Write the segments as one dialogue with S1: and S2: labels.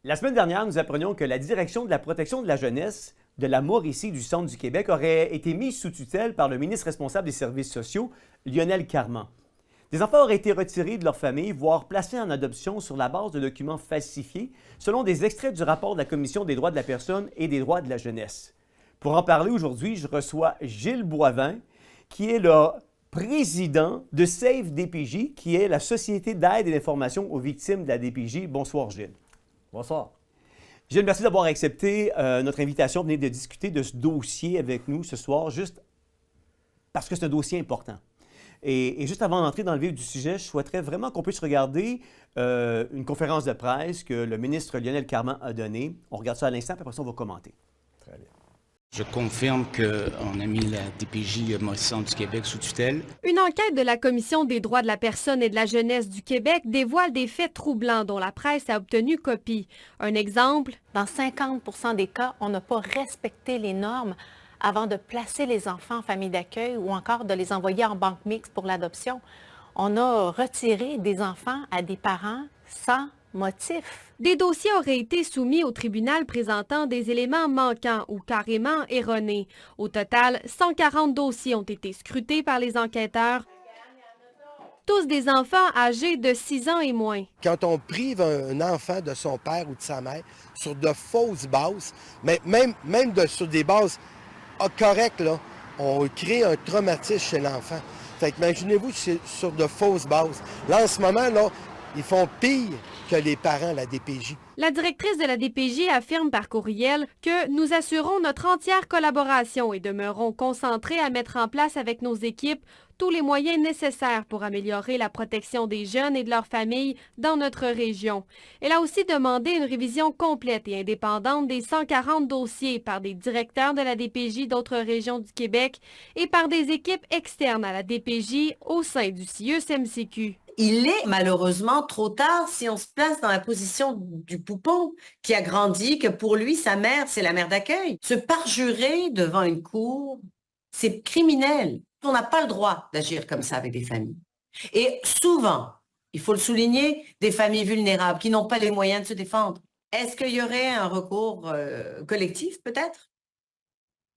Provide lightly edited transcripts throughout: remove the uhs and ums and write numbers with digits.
S1: La semaine dernière, nous apprenions que la direction de la protection de la jeunesse de la Mauricie du Centre du Québec aurait été mise sous tutelle par le ministre responsable des services sociaux, Lionel Carman. Des enfants auraient été retirés de leur famille, voire placés en adoption sur la base de documents falsifiés, selon des extraits du rapport de la Commission des droits de la personne et des droits de la jeunesse. Pour en parler aujourd'hui, je reçois Gilles Boivin, qui est le président de Save DPJ, qui est la Société d'aide et d'information aux victimes de la DPJ. Bonsoir, Gilles.
S2: Bonsoir.
S1: Gilles, merci d'avoir accepté notre invitation. Venez de discuter de ce dossier avec nous ce soir, juste parce que c'est un dossier important. Et juste avant d'entrer dans le vif du sujet, je souhaiterais vraiment qu'on puisse regarder une conférence de presse que le ministre Lionel Carman a donnée. On regarde ça à l'instant, puis après ça, on va commenter.
S2: Très bien.
S3: Je confirme qu'on a mis la DPJ Mauricie du Québec sous tutelle.
S4: Une enquête de la Commission des droits de la personne et de la jeunesse du Québec dévoile des faits troublants dont la presse a obtenu copie. Un exemple,
S5: dans 50% des cas, on n'a pas respecté les normes avant de placer les enfants en famille d'accueil ou encore de les envoyer en banque mixte pour l'adoption. On a retiré des enfants à des parents sans motif.
S4: Des dossiers auraient été soumis au tribunal présentant des éléments manquants ou carrément erronés. Au total, 140 dossiers ont été scrutés par les enquêteurs, tous des enfants âgés de 6 ans et moins.
S6: Quand on prive un enfant de son père ou de sa mère sur de fausses bases, mais même sur des bases correctes, là, on crée un traumatisme chez l'enfant. Fait que imaginez-vous sur de fausses bases. Là, en ce moment, là, ils font pire que les parents, la DPJ.
S4: La directrice de la DPJ affirme par courriel que nous assurons notre entière collaboration et demeurons concentrés à mettre en place avec nos équipes tous les moyens nécessaires pour améliorer la protection des jeunes et de leurs familles dans notre région. Elle a aussi demandé une révision complète et indépendante des 140 dossiers par des directeurs de la DPJ d'autres régions du Québec et par des équipes externes à la DPJ au sein du CIUS-MCQ.
S7: Il est malheureusement trop tard si on se place dans la position du poupon qui a grandi, que pour lui, sa mère, c'est la mère d'accueil. Se parjurer devant une cour, c'est criminel. On n'a pas le droit d'agir comme ça avec des familles. Et souvent, il faut le souligner, des familles vulnérables qui n'ont pas les moyens de se défendre. Est-ce qu'il y aurait un recours collectif, peut-être?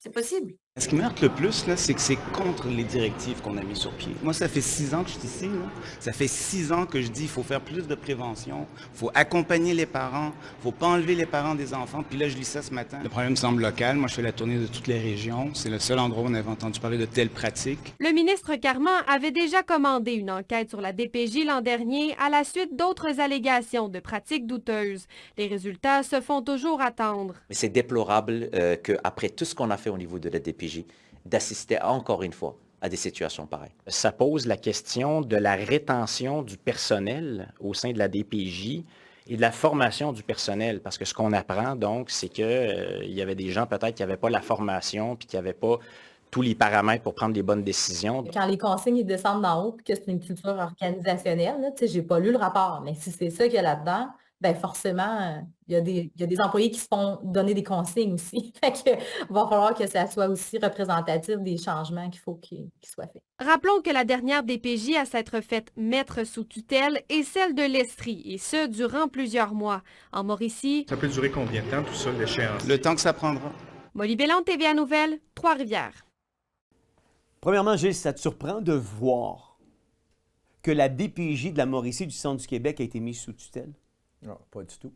S7: C'est possible.
S3: Ce qui me heurte le plus, là, c'est que c'est contre les directives qu'on a mis sur pied. Moi, ça fait 6 ans que je suis ici. Là. Ça fait 6 ans que je dis qu'il faut faire plus de prévention, il faut accompagner les parents, il ne faut pas enlever les parents des enfants. Puis là, je lis ça ce matin. Le problème semble local. Moi, je fais la tournée de toutes les régions. C'est le seul endroit où on avait entendu parler de telles pratiques.
S4: Le ministre Carman avait déjà commandé une enquête sur la DPJ l'an dernier à la suite d'autres allégations de pratiques douteuses. Les résultats se font toujours attendre.
S8: Mais c'est déplorable qu'après tout ce qu'on a fait au niveau de la DPJ, d'assister encore une fois à des situations pareilles.
S9: Ça pose la question de la rétention du personnel au sein de la DPJ et de la formation du personnel. Parce que ce qu'on apprend, donc, c'est qu'il y avait des gens peut-être qui n'avaient pas la formation puis qui n'avaient pas tous les paramètres pour prendre les bonnes décisions.
S10: Quand les consignes ils descendent d'en haut puis que c'est une culture organisationnelle, je n'ai pas lu le rapport, mais si c'est ça qu'il y a là-dedans, bien forcément, il y a des employés qui se font donner des consignes aussi. Fait que, va falloir que ça soit aussi représentatif des changements qu'il faut qu'ils soient faits.
S4: Rappelons que la dernière DPJ à s'être faite mettre sous tutelle est celle de l'Estrie, et ce, durant plusieurs mois. En Mauricie...
S11: Ça peut durer combien de temps, tout ça, l'échéance?
S3: Le temps que ça prendra.
S4: Molly Bélan, TVA Nouvelles, Trois-Rivières.
S1: Premièrement, Gilles, ça te surprend de voir que la DPJ de la Mauricie du Centre du Québec a été mise sous tutelle?
S2: Non, pas du tout.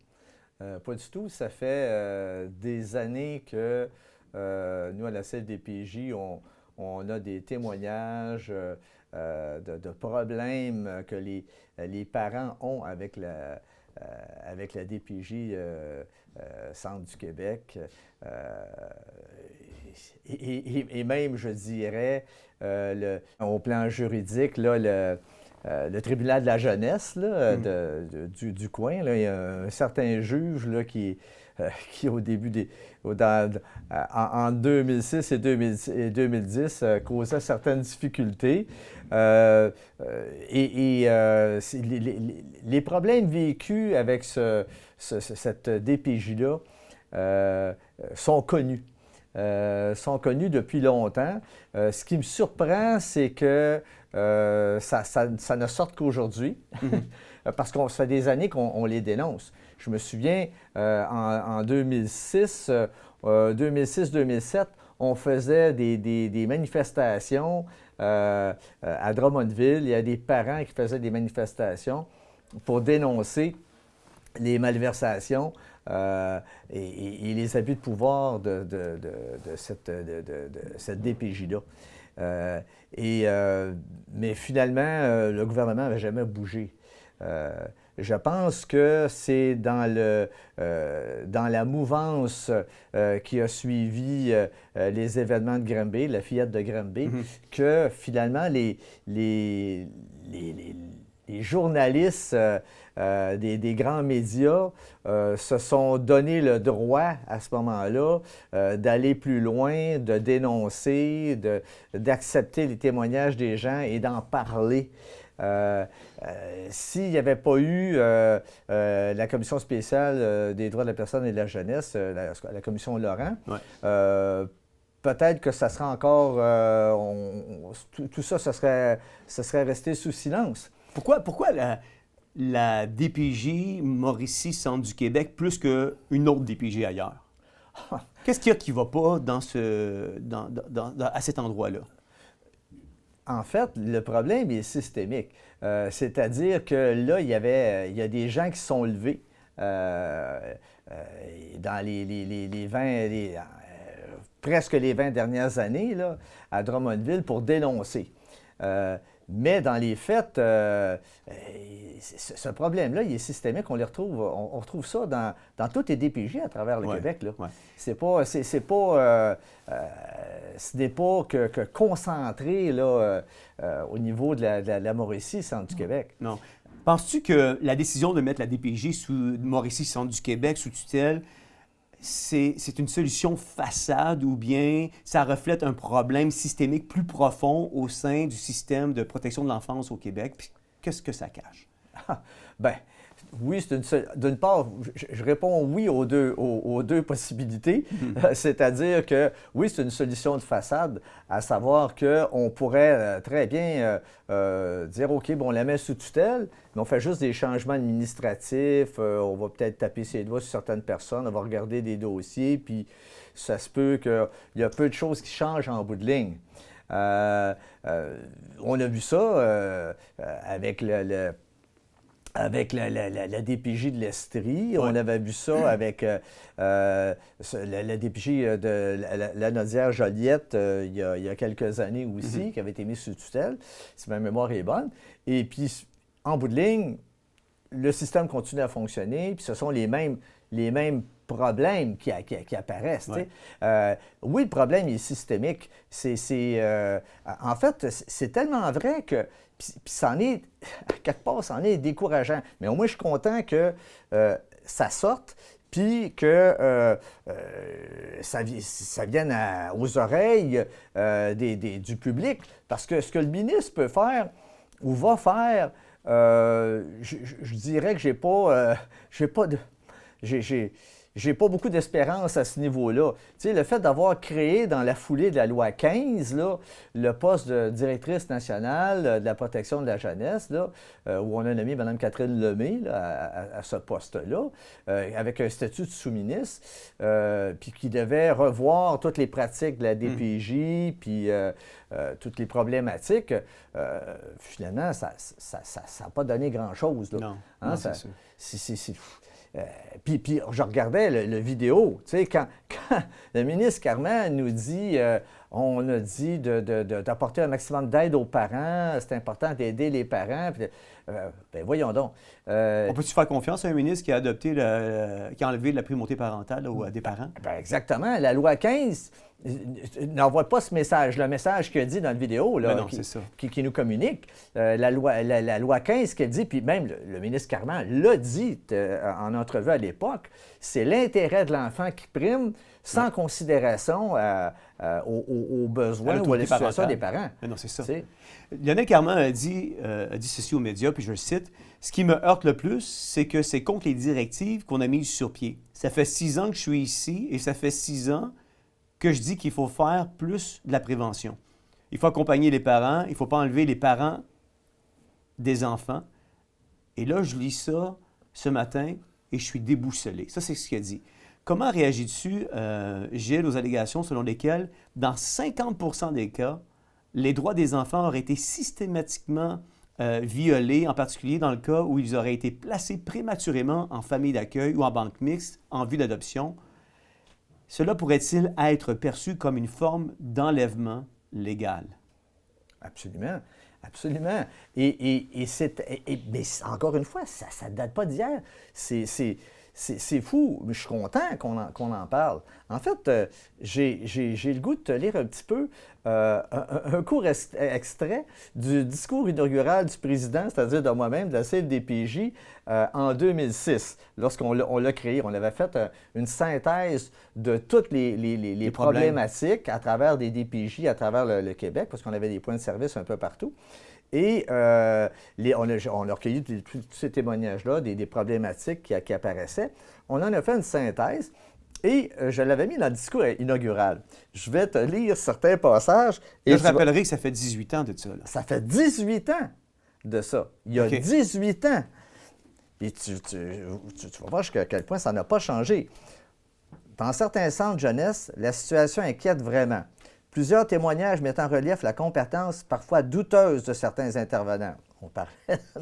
S2: Pas du tout. Ça fait des années que nous, à la CDPJ, on a des témoignages de problèmes que les parents ont avec la DPJ Centre du Québec. Et même, je dirais, au plan juridique, là, le tribunal de la jeunesse là, du coin, là, il y a un certain juge là, qui au début en 2006 et 2010 causait certaines difficultés. Les problèmes vécus avec cette DPJ-là sont connus. Sont connus depuis longtemps. Ce qui me surprend, c'est que ça ne sorte qu'aujourd'hui, parce qu'on ça fait des années qu'on les dénonce. Je me souviens, en 2006-2007, on faisait des manifestations à Drummondville. Il y a des parents qui faisaient des manifestations pour dénoncer les malversations et les abus de pouvoir de cette DPJ-là. Mais finalement, le gouvernement n'avait jamais bougé. Je pense que c'est dans la mouvance qui a suivi les événements de Granby, la fillette de Granby, que finalement les journalistes des grands médias se sont donné le droit à ce moment-là d'aller plus loin, de dénoncer, d'accepter les témoignages des gens et d'en parler. S'il n'y avait pas eu la Commission spéciale des droits de la personne et de la jeunesse, la Commission Laurent, peut-être que ça serait encore... tout ça, ça serait resté sous silence.
S1: Pourquoi la DPJ Mauricie Centre du Québec plus qu'une autre DPJ ailleurs? Qu'est-ce qu'il y a qui ne va pas à cet endroit-là?
S2: En fait, le problème est systémique. C'est-à-dire que là, il y a des gens qui sont levés dans presque les 20 dernières années là, à Drummondville pour dénoncer. Mais dans les faits, ce problème-là, il est systémique. On retrouve ça dans toutes les DPJ à travers le Québec. Là.
S1: Ouais.
S2: Ce n'est pas que concentré là, au niveau de la Mauricie, Centre du Québec.
S1: Non. Penses-tu que la décision de mettre la DPJ sous Mauricie, Centre du Québec, sous tutelle, c'est une solution façade ou bien ça reflète un problème systémique plus profond au sein du système de protection de l'enfance au Québec? Puis qu'est-ce que ça cache?
S2: Bien, oui, d'une part, je réponds oui aux deux possibilités. C'est-à-dire que oui, c'est une solution de façade, à savoir qu'on pourrait très bien dire, OK, bon, on la met sous tutelle, mais on fait juste des changements administratifs, on va peut-être taper ses doigts sur certaines personnes, on va regarder des dossiers, puis ça se peut qu'il y a peu de choses qui changent en bout de ligne. On a vu ça avec la DPJ de l'Estrie. On avait vu ça avec la DPJ de la Nodière Joliette il y a quelques années aussi, qui avait été mise sous tutelle, si ma mémoire est bonne. Et puis, en bout de ligne, le système continue à fonctionner, puis ce sont les mêmes problèmes qui apparaissent.
S1: Ouais.
S2: Oui, le problème est systémique. En fait, c'est tellement vrai que... Puis c'en est, quelque part, c'en est décourageant. Mais au moins, je suis content que ça sorte, puis que ça vienne aux oreilles du public. Parce que ce que le ministre peut faire ou va faire, je dirais que j'ai pas beaucoup d'espérance à ce niveau-là. Tu sais, le fait d'avoir créé dans la foulée de la loi 15, là, le poste de directrice nationale de la protection de la jeunesse, là, où on a nommé Mme Catherine Lemay là, à ce poste-là, avec un statut de sous-ministre, puis qui devait revoir toutes les pratiques de la DPJ, puis toutes les problématiques, finalement, ça n'a pas donné grand-chose. Là.
S1: Non,
S2: hein,
S1: non c'est sûr.
S2: Puis je regardais le vidéo, tu sais, quand le ministre Carman nous dit, on a dit d'apporter un maximum d'aide aux parents, c'est important d'aider les parents, puis, ben voyons donc.
S1: On peut-tu faire confiance à un ministre qui a adopté, qui a enlevé la primauté parentale là, à des parents?
S2: Ben exactement. La loi 15 n'envoie pas ce message, le message qu'il a dit dans la vidéo, là, qui nous communique. La loi 15 qu'elle dit, puis même le ministre Carman l'a dit en entrevue à l'époque, c'est l'intérêt de l'enfant qui prime sans considération aux besoins ou à la situation des parents.
S1: Mais non, c'est ça. Lionel Carman a dit ceci aux médias, puis je le cite, « Ce qui me heurte le plus, c'est que c'est contre les directives qu'on a mises sur pied. Ça fait 6 ans que je suis ici et ça fait 6 ans que je dis qu'il faut faire plus de la prévention. Il faut accompagner les parents, il ne faut pas enlever les parents des enfants. » Et là, je lis ça ce matin, et je suis déboussolé. Ça, c'est ce qu'il a dit. Comment réagis-tu, Gilles, aux allégations selon lesquelles, dans 50 des cas, les droits des enfants auraient été systématiquement violés, en particulier dans le cas où ils auraient été placés prématurément en famille d'accueil ou en banque mixte en vue d'adoption? Cela pourrait-il être perçu comme une forme d'enlèvement légal?
S2: Absolument. Absolument. Mais encore une fois, ça ne date pas d'hier. C'est fou, mais je suis content qu'on en parle. En fait, j'ai le goût de te lire un petit peu un court extrait du discours inaugural du président, c'est-à-dire de moi-même, de la CFDPJ, en 2006, lorsqu'on l'a créé. On avait fait une synthèse de toutes les problématiques à travers des DPJ à travers le Québec, parce qu'on avait des points de service un peu partout. Et on a recueilli tous ces témoignages-là, des problématiques qui apparaissaient. On en a fait une synthèse et je l'avais mis dans le discours inaugural. Je vais te lire certains passages.
S1: Et je rappellerai que ça fait 18 ans de ça. Là.
S2: Ça fait 18 ans de ça. Il y a 18 ans. Et tu vas voir jusqu'à quel point ça n'a pas changé. Dans certains centres de jeunesse, la situation inquiète vraiment. Plusieurs témoignages mettent en relief la compétence parfois douteuse de certains intervenants. On parlait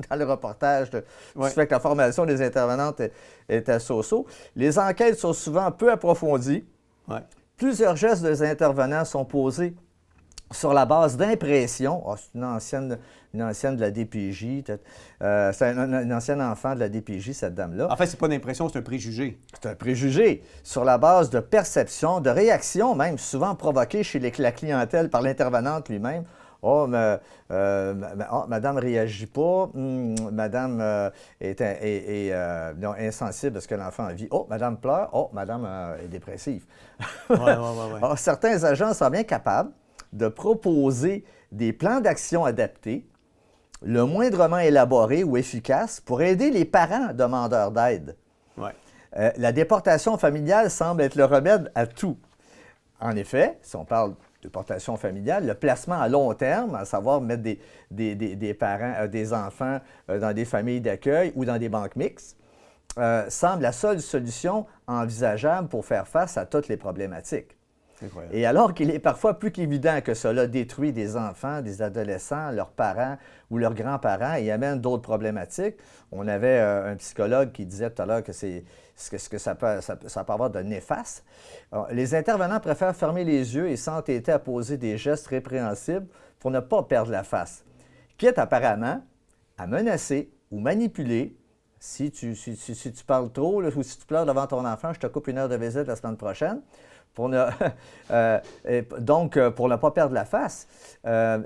S2: dans le reportage du fait que la formation des intervenantes était so-so. Les enquêtes sont souvent peu approfondies.
S1: Ouais.
S2: Plusieurs gestes des intervenants sont posés sur la base d'impressions. Oh, c'est une ancienne de la DPJ. C'est une ancienne enfant de la DPJ, cette dame-là.
S1: En fait, c'est pas une impression, c'est un préjugé.
S2: C'est un préjugé. Sur la base de perceptions, de réactions même, souvent provoquées chez la clientèle par l'intervenante lui-même. Oh, madame ne réagit pas. Madame est insensible à ce que l'enfant vit. Oh, madame pleure. Oh, madame est dépressive. Alors, certains agents sont bien capables de proposer des plans d'action adaptés, le moindrement élaborés ou efficaces, pour aider les parents demandeurs d'aide.
S1: Ouais.
S2: La déportation familiale semble être le remède à tout. En effet, si on parle de déportation familiale, le placement à long terme, à savoir mettre des parents, des enfants dans des familles d'accueil ou dans des banques mixtes, semble la seule solution envisageable pour faire face à toutes les problématiques. Et alors qu'il est parfois plus qu'évident que cela détruit des enfants, des adolescents, leurs parents ou leurs grands-parents et amène d'autres problématiques. On avait un psychologue qui disait tout à l'heure que ça peut avoir de néfaste. Alors, les intervenants préfèrent fermer les yeux et s'entêter à poser des gestes répréhensibles pour ne pas perdre la face, quitte apparemment à menacer ou manipuler. Si tu parles trop ou si tu pleures devant ton enfant, je te coupe 1 heure de visite la semaine prochaine. Pour ne pas perdre la face,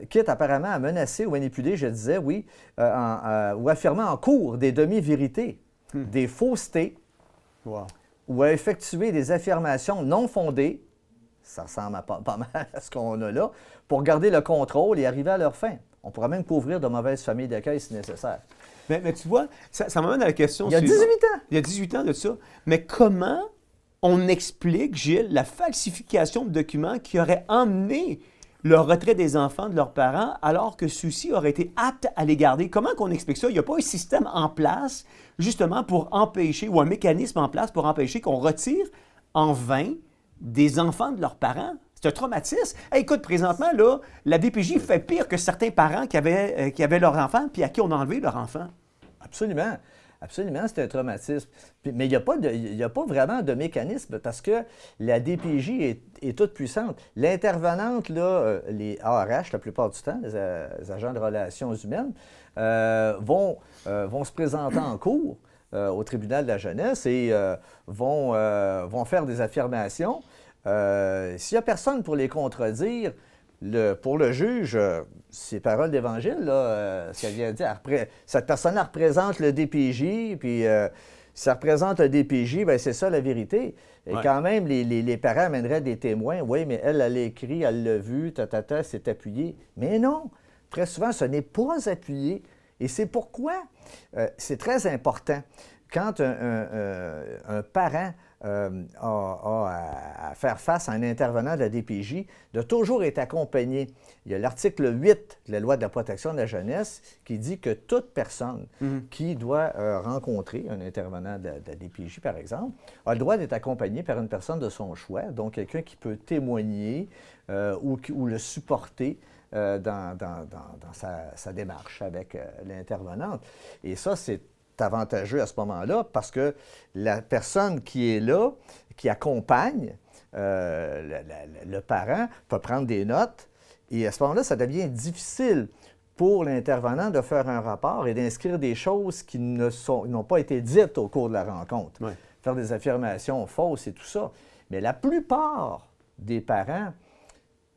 S2: quitte apparemment à menacer ou manipuler, je disais, ou affirmer en cours des demi-vérités, des faussetés, ou à effectuer des affirmations non fondées, ça ressemble pas mal à ce qu'on a là, pour garder le contrôle et arriver à leur fin. On pourra même couvrir de mauvaises familles d'accueil si nécessaire.
S1: Mais tu vois, ça m'amène à la question
S2: Il y a 18 ans!
S1: Il y a 18 ans de ça. Mais comment on explique, Gilles, la falsification de documents qui aurait emmené le retrait des enfants de leurs parents alors que ceux-ci auraient été aptes à les garder? Comment qu'on explique ça? Il n'y a pas un système en place justement pour empêcher, ou un mécanisme en place pour empêcher qu'on retire en vain des enfants de leurs parents? C'est un traumatisme. Hey, écoute, présentement, là, la DPJ fait pire que certains parents qui avaient leurs enfants puis à qui on a enlevé leurs enfants.
S2: Absolument. Absolument, c'est un traumatisme. Mais il n'y a pas vraiment de mécanisme parce que la DPJ est toute puissante. L'intervenante, là, les ARH, la plupart du temps, les agents de relations humaines, vont se présenter en cours au tribunal de la jeunesse et vont faire des affirmations. S'il n'y a personne pour les contredire, pour le juge, ces paroles d'Évangile, ce qu'elle vient de dire, cette personne-là représente le DPJ, puis si ça représente le DPJ, bien, c'est ça la vérité. Et quand même, les parents amèneraient des témoins. Oui, mais elle l'a écrit, elle l'a vu, c'est appuyé. Mais non, très souvent, ce n'est pas appuyé. Et c'est pourquoi c'est très important, quand un parent à faire face à un intervenant de la DPJ, de toujours être accompagné. Il y a l'article 8 de la Loi de la protection de la jeunesse qui dit que toute personne qui doit rencontrer un intervenant de la DPJ, par exemple, a le droit d'être accompagné par une personne de son choix, donc quelqu'un qui peut témoigner ou le supporter dans sa démarche avec l'intervenante. Et ça, c'est avantageux à ce moment-là parce que la personne qui est là, qui accompagne le parent, peut prendre des notes et à ce moment-là, ça devient difficile pour l'intervenant de faire un rapport et d'inscrire des choses qui n'ont pas été dites au cours de la rencontre.
S1: Ouais.
S2: Faire des affirmations fausses et tout ça. Mais la plupart des parents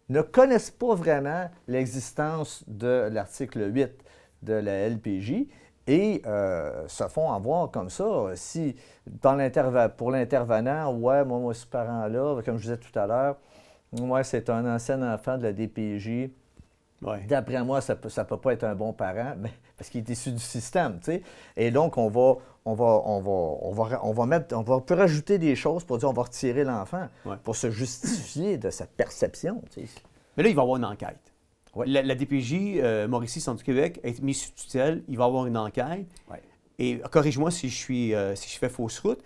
S2: ne connaissent pas vraiment l'existence de l'article 8 de la LPJ et se font avoir comme ça. Si, pour l'intervenant, ouais, moi, ce parent-là, comme je disais tout à l'heure, ouais, c'est un ancien enfant de la DPJ.
S1: Ouais.
S2: D'après moi, ça peut pas être un bon parent, mais, parce qu'il est issu du système, tu sais. Et donc, on peut rajouter des choses pour dire on va retirer l'enfant, pour se justifier de sa perception, tu sais.
S1: Mais là, il va y avoir une enquête.
S2: Ouais.
S1: La DPJ, Mauricie, Centre du Québec, est mise sous tutelle. Il va y avoir une enquête.
S2: Ouais.
S1: Et corrige-moi si je fais fausse route.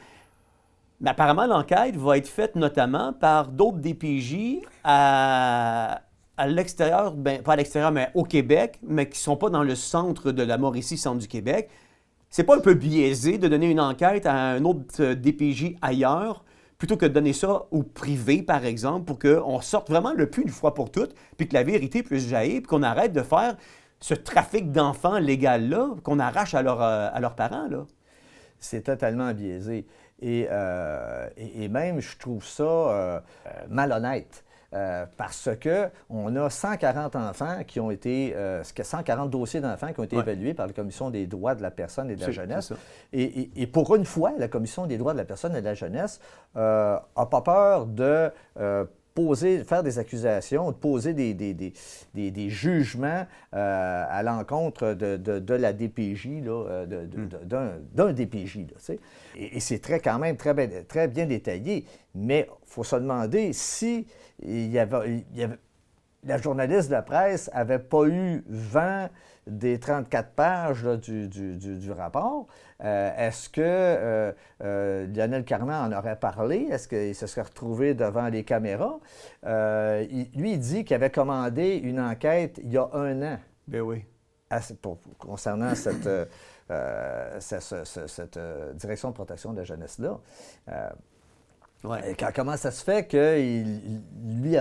S1: Mais apparemment, l'enquête va être faite notamment par d'autres DPJ à l'extérieur, pas à l'extérieur, mais au Québec, mais qui ne sont pas dans le centre de la Mauricie, Centre du Québec. C'est pas un peu biaisé de donner une enquête à un autre DPJ ailleurs plutôt que de donner ça au privé, par exemple, pour qu'on sorte vraiment le pu une fois pour toutes, puis que la vérité puisse jaillir, puis qu'on arrête de faire ce trafic d'enfants légal-là, qu'on arrache à leurs parents, là?
S2: C'est totalement biaisé. Et même, je trouve ça malhonnête. Parce qu'on a 140 enfants qui ont été, 140 dossiers d'enfants qui ont été évalués par la Commission des droits de la personne et de la jeunesse. Et pour une fois, la Commission des droits de la personne et de la jeunesse n'a pas peur de faire des accusations, de poser des jugements à l'encontre de la DPJ, d'un DPJ. Là, tu sais. Et c'est quand même très bien détaillé. Mais il faut se demander si la journaliste de la presse n'avait pas eu vent des 34 pages là, du rapport. Est-ce que Lionel Carman en aurait parlé? Est-ce qu'il se serait retrouvé devant les caméras? Lui, il dit qu'il avait commandé une enquête il y a 1 an.
S1: Ben oui.
S2: Concernant cette direction de protection de la jeunesse-là. Comment ça se fait qu'il lui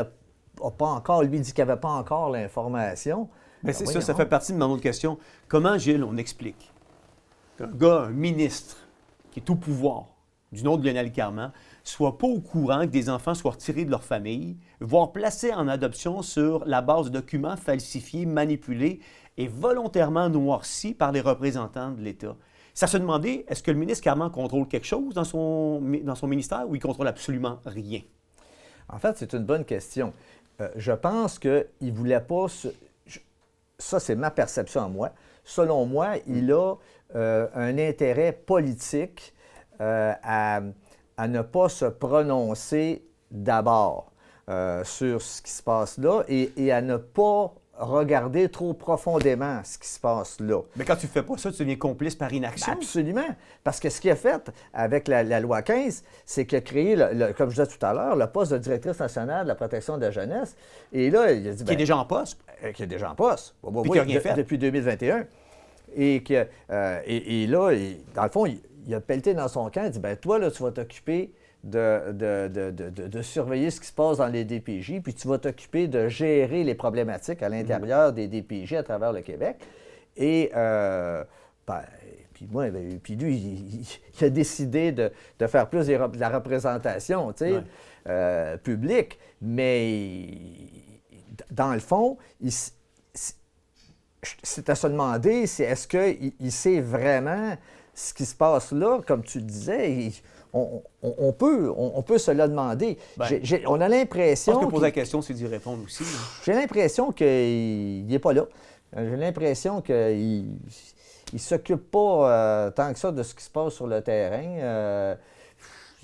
S2: dit qu'il n'avait pas encore l'information?
S1: Mais c'est ça fait partie de mon autre question. Comment, Gilles, on explique qu'un gars, un ministre, qui est au pouvoir, du nom de Lionel Carman, soit pas au courant que des enfants soient retirés de leur famille, voire placés en adoption sur la base de documents falsifiés, manipulés et volontairement noircis par les représentants de l'État? Ça se demandait, est-ce que le ministre Carman contrôle quelque chose dans son ministère ou il contrôle absolument rien?
S2: En fait, c'est une bonne question. Je pense qu'il ne voulait pas... Ça, c'est ma perception à moi. Selon moi, il a un intérêt politique à ne pas se prononcer d'abord sur ce qui se passe là et à ne pas regarder trop profondément ce qui se passe là.
S1: Mais quand tu ne fais pas ça, tu deviens complice par inaction.
S2: Ben absolument. Parce que ce qu'il a fait avec la loi 15, c'est qu'il a créé, comme je disais tout à l'heure, le poste de directrice nationale de la protection de la jeunesse. Et là, il a dit...
S1: Qui est déjà en poste.
S2: Qui est déjà en poste.
S1: Puis qui n'a rien fait.
S2: Depuis 2021. Et là, dans le fond, il a pelleté dans son camp. Il dit, ben toi, là, tu vas t'occuper de surveiller ce qui se passe dans les DPJ, puis tu vas t'occuper de gérer les problématiques à l'intérieur des DPJ à travers le Québec. Et puis lui, il a décidé de faire plus de la représentation, tu sais, publique. Mais dans le fond, c'est à se demander, est-ce qu'il sait vraiment ce qui se passe là, comme tu le disais. On peut se le demander. On a l'impression...
S1: Je pense que poser la question, c'est d'y répondre aussi.
S2: J'ai l'impression qu'il n'est pas là. J'ai l'impression qu'il ne s'occupe pas tant que ça de ce qui se passe sur le terrain.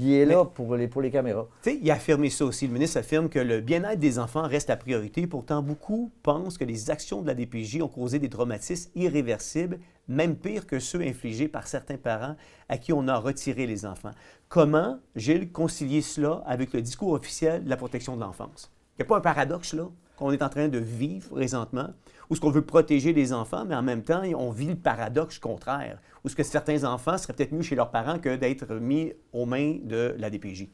S2: qui est là pour les caméras.
S1: Tu sais, il a affirmé ça aussi. Le ministre affirme que le bien-être des enfants reste la priorité. Pourtant, beaucoup pensent que les actions de la DPJ ont causé des traumatismes irréversibles, même pire que ceux infligés par certains parents à qui on a retiré les enfants. Comment, Gilles, concilier cela avec le discours officiel de la protection de l'enfance? Il n'y a pas un paradoxe, là, qu'on est en train de vivre présentement, où ce qu'on veut protéger les enfants, mais en même temps, on vit le paradoxe contraire, où ce que certains enfants seraient peut-être mieux chez leurs parents que d'être mis aux mains de la DPJ.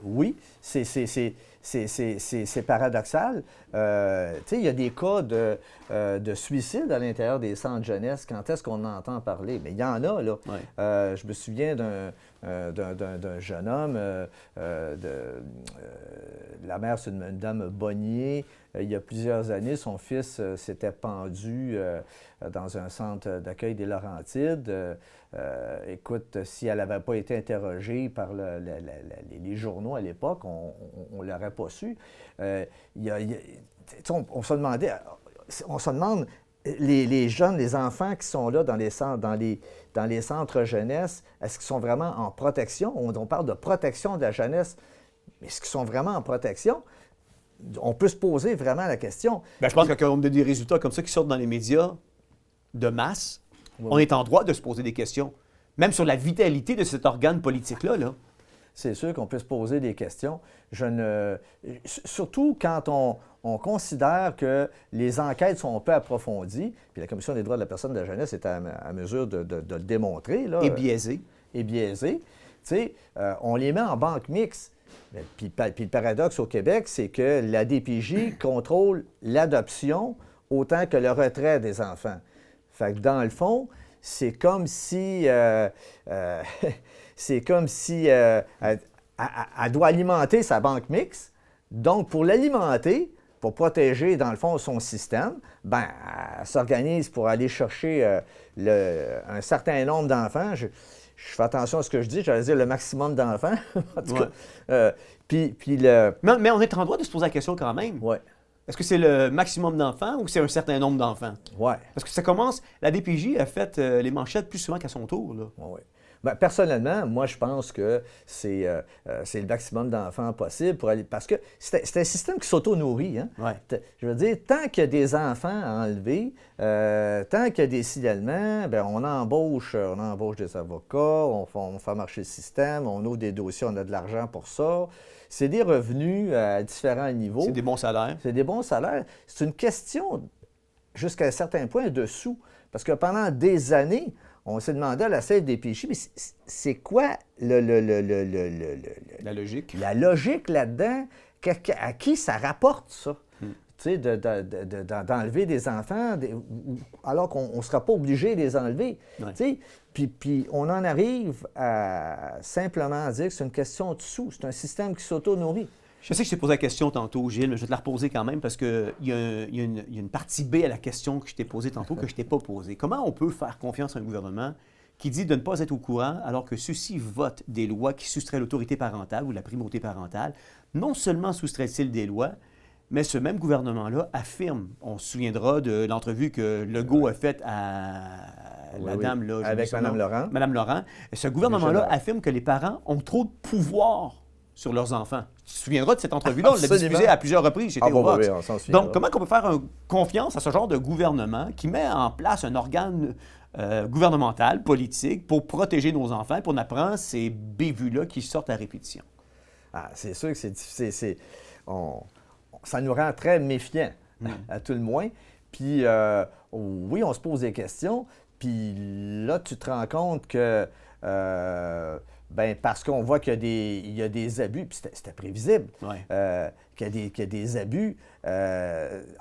S2: Oui, c'est paradoxal. Tu sais, il y a des cas de suicide à l'intérieur des centres jeunesse. Quand est-ce qu'on en entend parler? Mais il y en a, là.
S1: Ouais.
S2: Je me souviens d'un jeune homme, la mère, c'est une dame Bonnier. Il y a plusieurs années, son fils s'était pendu dans un centre d'accueil des Laurentides. Écoute, si elle n'avait pas été interrogée par les journaux à l'époque, on ne l'aurait pas su. On se demande, les jeunes, les enfants qui sont là dans les centres jeunesse, est-ce qu'ils sont vraiment en protection? On parle de protection de la jeunesse, mais est-ce qu'ils sont vraiment en protection? On peut se poser vraiment la question.
S1: Bien, je pense que quand on a des résultats comme ça qui sortent dans les médias de masse, on est en droit de se poser des questions, même sur la vitalité de cet organe politique-là. Là.
S2: C'est sûr qu'on peut se poser des questions. Surtout quand on considère que les enquêtes sont peu approfondies, puis la Commission des droits de la personne et de la jeunesse est à mesure de le démontrer. Là,
S1: et biaisé.
S2: Et biaisé. Tu sais, on les met en banque mixte. Puis le paradoxe au Québec, c'est que la DPJ contrôle l'adoption autant que le retrait des enfants. Fait que dans le fond, c'est comme si elle doit alimenter sa banque mixte. Donc, pour l'alimenter, pour protéger, dans le fond, son système, ben, elle s'organise pour aller chercher un certain nombre d'enfants. Je fais attention à ce que je dis, j'allais dire le maximum d'enfants. En tout cas,
S1: mais on est en droit de se poser la question quand même.
S2: Oui.
S1: Est-ce que c'est le maximum d'enfants ou c'est un certain nombre d'enfants?
S2: Oui.
S1: Parce que ça commence... La DPJ a fait les manchettes plus souvent qu'à son tour. Là.
S2: Oui. Bien, personnellement, moi, je pense que c'est le maximum d'enfants possible pour aller... Parce que c'est un système qui s'auto-nourrit. Hein?
S1: Ouais.
S2: Je veux dire, tant qu'il y a des enfants à enlever, tant qu'il y a des signalements, bien, on embauche des avocats, on fait marcher le système, on ouvre des dossiers, on a de l'argent pour ça. C'est des revenus à différents niveaux.
S1: C'est des bons salaires.
S2: C'est des bons salaires. C'est une question, jusqu'à un certain point, de sous. Parce que pendant des années, on s'est demandé à la CFDPJ, mais c'est quoi la
S1: logique?
S2: La logique là-dedans, à qui ça rapporte ça? Tu sais, d'enlever des enfants alors qu'on ne sera pas obligé de les enlever.
S1: Ouais.
S2: Tu sais, puis on en arrive à simplement dire que c'est une question de sous. C'est un système qui s'auto-nourrit.
S1: Je sais que je t'ai posé la question tantôt, Gilles, mais je vais te la reposer quand même parce qu'il y a une partie B à la question que je t'ai posée tantôt que je ne t'ai pas posée. Comment on peut faire confiance à un gouvernement qui dit de ne pas être au courant alors que ceux-ci votent des lois qui soustraient l'autorité parentale ou la primauté parentale? Non seulement soustraient-ils des lois, mais ce même gouvernement-là affirme, on se souviendra de l'entrevue que Legault a faite à la dame... Là,
S2: avec Mme Laurent.
S1: Mme Laurent. Ce gouvernement-là affirme que les parents ont trop de pouvoir sur leurs enfants. Tu te souviendras de cette entrevue-là, on l'a diffusée à plusieurs reprises chez Théovox.
S2: Oui, on s'en souvient.
S1: Donc, comment on peut faire confiance à ce genre de gouvernement qui met en place un organe gouvernemental, politique, pour protéger nos enfants, pour apprendre ces bévues-là qui sortent à répétition?
S2: Ah, c'est sûr que c'est difficile. Ça nous rend très méfiants, à tout le moins. Puis, oui, on se pose des questions. Puis là, tu te rends compte que... parce qu'on voit qu'il y a des abus, puis c'était prévisible, qu'il y a des abus.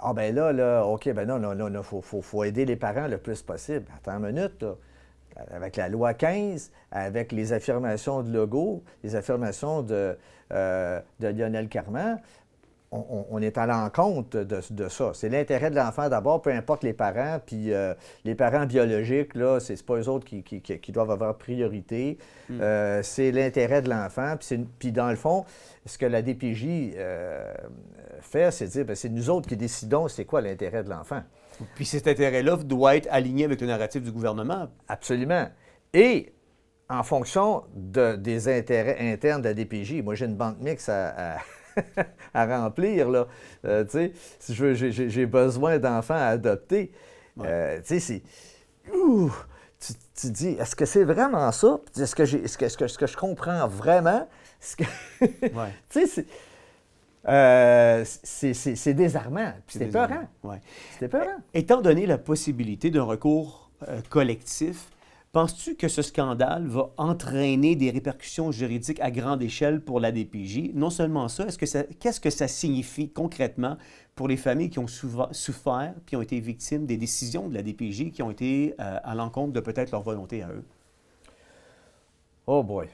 S2: OK, non, faut aider les parents le plus possible. Attends une minute, là. Avec la loi 15, avec les affirmations de Legault, les affirmations de Lionel Carman, on est à l'encontre de ça. C'est l'intérêt de l'enfant d'abord, peu importe les parents, puis les parents biologiques, là, c'est pas eux autres qui doivent avoir priorité. C'est l'intérêt de l'enfant, puis dans le fond, ce que la DPJ fait, c'est dire, c'est nous autres qui décidons c'est quoi l'intérêt de l'enfant.
S1: Puis cet intérêt-là doit être aligné avec le narratif du gouvernement.
S2: Absolument. Et en fonction des intérêts internes de la DPJ. Moi, j'ai une banque mixte à remplir, là. Tu sais, si j'ai besoin d'enfants à adopter, tu sais, c'est... Tu dis, est-ce que c'est vraiment ça? Est-ce que je comprends vraiment? Tu sais, c'est désarmant. Puis c'est épeurant.
S1: Ouais.
S2: C'est épeurant.
S1: Étant donné la possibilité d'un recours collectif, penses-tu que ce scandale va entraîner des répercussions juridiques à grande échelle pour la DPJ? Non seulement ça, qu'est-ce que ça signifie concrètement pour les familles qui ont souffert puis ont été victimes des décisions de la DPJ qui ont été à l'encontre de peut-être leur volonté à eux?
S2: Oh boy.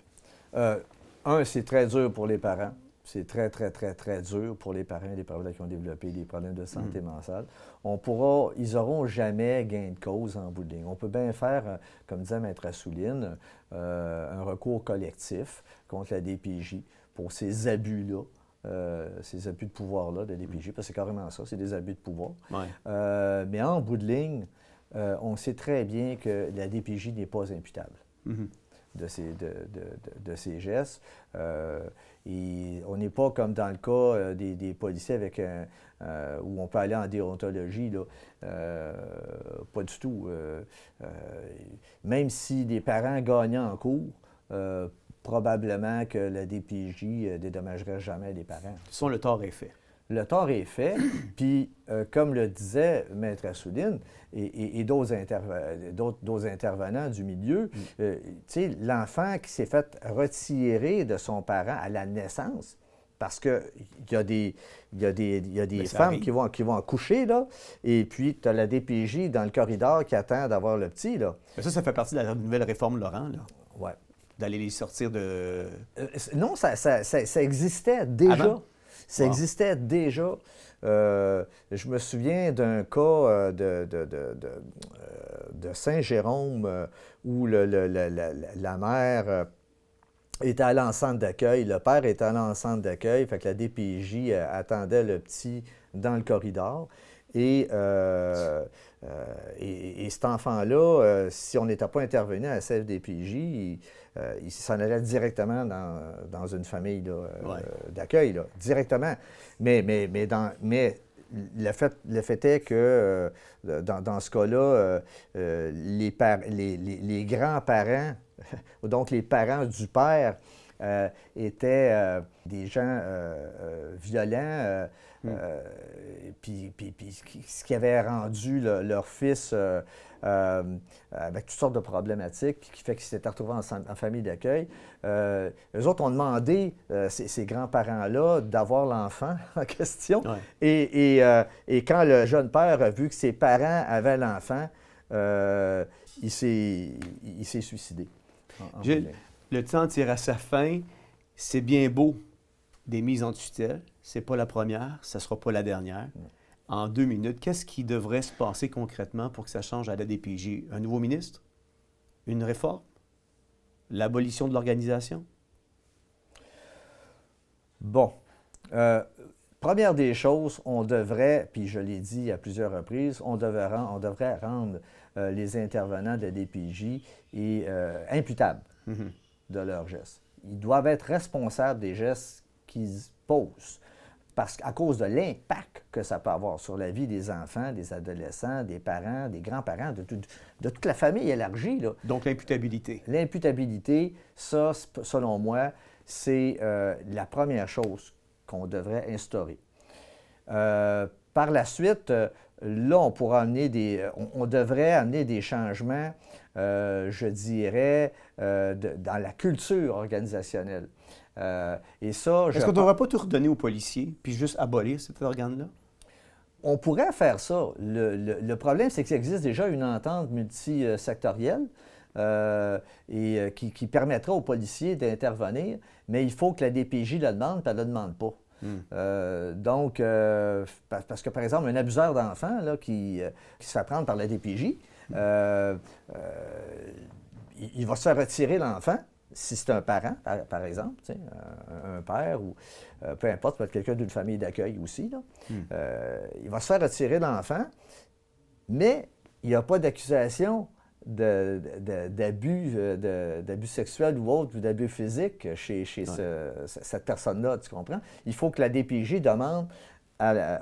S2: C'est très dur pour les parents. C'est très, très, très, très dur pour les parents et les parents qui ont développé des problèmes de santé mentale. Ils n'auront jamais gain de cause en bout de ligne. On peut bien faire, comme disait Maître Assouline, un recours collectif contre la DPJ pour ces abus-là, ces abus de pouvoir-là de la DPJ, parce que c'est carrément ça, c'est des abus de pouvoir.
S1: Ouais.
S2: Mais en bout de ligne, on sait très bien que la DPJ n'est pas imputable. De ces gestes. Et on n'est pas comme dans le cas des policiers avec où on peut aller en déontologie, là. Pas du tout. Même si des parents gagnaient en cours, probablement que la DPJ dédommagerait jamais les parents.
S1: Son le tort est fait.
S2: Le tort est fait, puis comme le disait Maître Assouline et d'autres intervenants du milieu, tu sais, l'enfant qui s'est fait retirer de son parent à la naissance, parce qu'il y a des femmes qui vont accoucher, là, et puis tu as la DPJ dans le corridor qui attend d'avoir le petit, là.
S1: Mais ça fait partie de la nouvelle réforme Laurent, là.
S2: Oui.
S1: D'aller les sortir de...
S2: Non, ça existait déjà.
S1: Avant?
S2: Ça existait déjà. Je me souviens d'un cas de Saint-Jérôme où la mère était allée en centre d'accueil, le père était allé en centre d'accueil, fait que la DPJ attendait le petit dans le corridor. Et cet enfant-là, si on n'était pas intervenu à la CFDPJ, il s'en allait directement dans une famille d'accueil, directement. Mais le fait est que dans ce cas-là, les grands-parents, donc les parents du père, étaient des gens violents, puis ce qui avait rendu leur fils avec toutes sortes de problématiques, puis qui fait qu'il s'était retrouvé en famille d'accueil. Eux autres ont demandé, ces grands-parents-là, d'avoir l'enfant en question. Ouais. Et quand le jeune père a vu que ses parents avaient l'enfant, il s'est suicidé.
S1: Gilles, le temps tire à sa fin. C'est bien beau des mises en tutelle. C'est pas la première, ça sera pas la dernière. En 2 minutes, qu'est-ce qui devrait se passer concrètement pour que ça change à la DPJ? Un nouveau ministre? Une réforme? L'abolition de l'organisation?
S2: Bon. Première des choses, on devrait, puis je l'ai dit à plusieurs reprises, on devrait rendre les intervenants de la DPJ imputables de leurs gestes. Ils doivent être responsables des gestes qu'ils posent, parce qu'à cause de l'impact que ça peut avoir sur la vie des enfants, des adolescents, des parents, des grands-parents, de toute la famille élargie. Là.
S1: Donc l'imputabilité.
S2: L'imputabilité, ça, selon moi, c'est la première chose qu'on devrait instaurer. Par la suite, là, on pourra amener on devrait amener des changements, je dirais, dans la culture organisationnelle. Et ça,
S1: est-ce qu'on ne devrait pas tout redonner aux policiers, puis juste abolir cet organe-là?
S2: On pourrait faire ça. Le problème, c'est qu'il existe déjà une entente multisectorielle qui permettrait aux policiers d'intervenir, mais il faut que la DPJ le demande, puis elle ne le demande pas. Donc, parce que, par exemple, un abuseur d'enfant là, qui se fait prendre par la DPJ, il va se faire retirer l'enfant, si c'est un parent, par exemple, un père ou peu importe, peut être quelqu'un d'une famille d'accueil aussi. Là. Il va se faire retirer l'enfant, mais il n'y a pas d'accusation d'abus sexuels ou autres, ou d'abus physiques chez cette personne-là, tu comprends? Il faut que la DPJ demande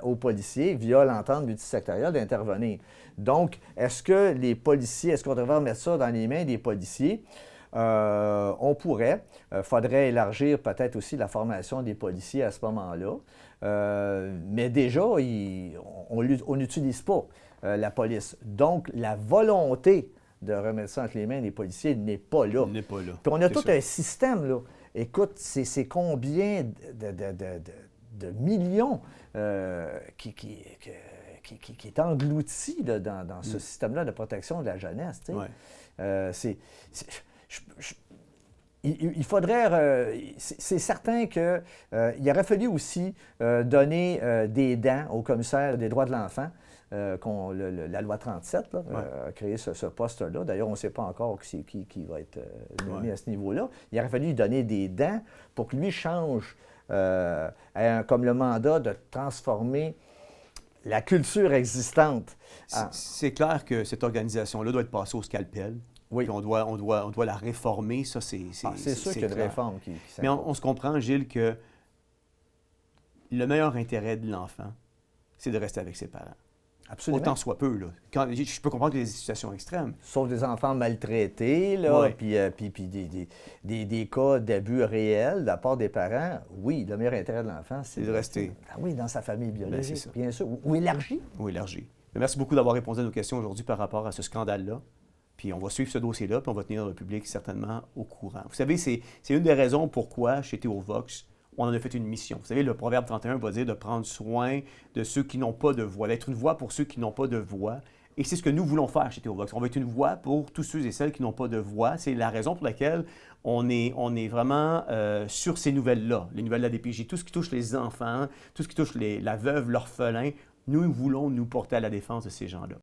S2: aux policiers, via l'entente multisectorielle, d'intervenir. Donc, est-ce qu'on devrait mettre ça dans les mains des policiers? On pourrait. Il faudrait élargir peut-être aussi la formation des policiers à ce moment-là. Mais déjà, on n'utilise pas la police. Donc, la volonté de remettre ça entre les mains des policiers n'est pas là.
S1: N'est pas là.
S2: Puis on a tout un système, là. Écoute, c'est combien de millions qui est englouti là, dans ce système-là de protection de la jeunesse. Tu sais. Il faudrait... c'est certain qu'il aurait fallu aussi donner des dents au commissaire des droits de l'enfant. La loi 37 là, a créé ce poste-là. D'ailleurs, on ne sait pas encore qui va être nommé à ce niveau-là. Il aurait fallu lui donner des dents pour que lui change comme le mandat de transformer la culture existante.
S1: C'est clair que cette organisation-là doit être passée au scalpel.
S2: Oui.
S1: Puis on doit la réformer. Ça, c'est
S2: sûr qu'il y a une réforme qui
S1: Mais on se comprend, Gilles, que le meilleur intérêt de l'enfant, c'est de rester avec ses parents.
S2: Absolument.
S1: Autant soit peu, là. Je peux comprendre qu'il y a des situations extrêmes.
S2: Sauf des enfants maltraités, là, puis des cas d'abus réels de la part des parents. Oui, le meilleur intérêt de l'enfant, c'est
S1: de rester
S2: dans sa famille biologique,
S1: bien
S2: sûr. Ou élargi.
S1: Ou élargi. Merci beaucoup d'avoir répondu à nos questions aujourd'hui par rapport à ce scandale-là. Puis on va suivre ce dossier-là, puis on va tenir le public certainement au courant. Vous savez, c'est une des raisons pourquoi, chez Théovox, on en a fait une mission. Vous savez, le Proverbe 31 va dire de prendre soin de ceux qui n'ont pas de voix, d'être une voix pour ceux qui n'ont pas de voix. Et c'est ce que nous voulons faire chez Théovox. On va être une voix pour tous ceux et celles qui n'ont pas de voix. C'est la raison pour laquelle on est vraiment sur ces nouvelles-là, les nouvelles de la DPJ. Tout ce qui touche les enfants, tout ce qui touche la veuve, l'orphelin, nous voulons nous porter à la défense de ces gens-là.